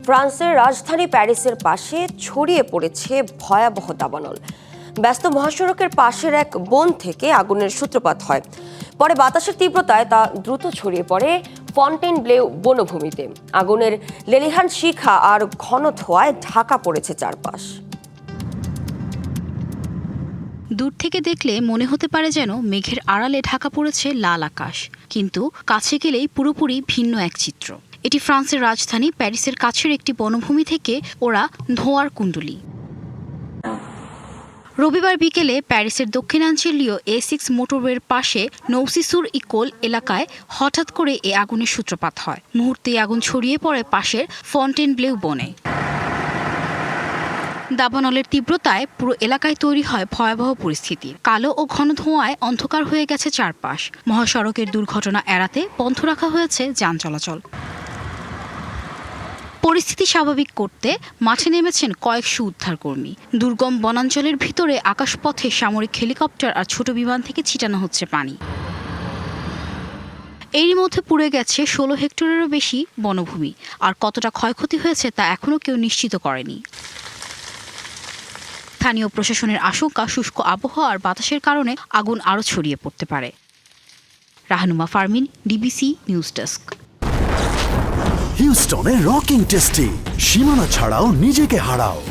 ফ্রান্সের রাজধানী প্যারিসের পাশে ছড়িয়ে পড়েছে ভয়াবহ দাবানল। ব্যস্ত মহাসড়কের পাশের এক বন থেকে আগুনের সূত্রপাত হয়। পরে বাতাসের তীব্রতায় তা দ্রুত ছড়িয়ে পড়ে ফন্টেনব্লেউ বনভূমিতে। আগুনের লেলিহান শিখা আর ঘন ধোঁয়ায় ঢাকা পড়েছে চারপাশ। দূর থেকে দেখলে মনে হতে পারে যেন মেঘের আড়ালে ঢাকা পড়েছে লাল আকাশ, কিন্তু কাছে গেলেই পুরোপুরি ভিন্ন এক চিত্র। এটি ফ্রান্সের রাজধানী প্যারিসের কাছের একটি বনভূমি থেকে ওরা ধোঁয়ার কুণ্ডলী। রবিবার বিকেলে প্যারিসের দক্ষিণাঞ্চলীয় A6 মোটরওয়ের পাশে নৌসি-সুর-ইকোল এলাকায় হঠাৎ করে এ আগুনের সূত্রপাত হয়। মুহূর্তেই আগুন ছড়িয়ে পড়ে পাশের ফন্টেনব্লেউ বনে। দাবানলের তীব্রতায় পুরো এলাকায় তৈরি হয় ভয়াবহ পরিস্থিতি। কালো ও ঘন ধোঁয়ায় অন্ধকার হয়ে গেছে চারপাশ। মহাসড়কের দুর্ঘটনা এড়াতে বন্ধ রাখা হয়েছে যান চলাচল। পরিস্থিতি স্বাভাবিক করতে মাঠে নেমেছেন কয়েকশো উদ্ধারকর্মী। দুর্গম বনাঞ্চলের ভিতরে আকাশপথে সামরিক হেলিকপ্টার আর ছোট বিমান থেকে ছিটানো হচ্ছে পানি। এরই মধ্যে পুড়ে গেছে 16 হেক্টরেরও বেশি বনভূমি। আর কতটা ক্ষয়ক্ষতি হয়েছে তা এখনও কেউ নিশ্চিত করেনি। স্থানীয় প্রশাসনের আশঙ্কা শুষ্ক আবহাওয়া আর বাতাসের কারণে আগুন আরও ছড়িয়ে পড়তে পারে। Rahnuma Farmin, DBC news desk. হিউস্টনে রকিং টেস্টি, সীমানা ছাড়াও নিজেকে হারাও।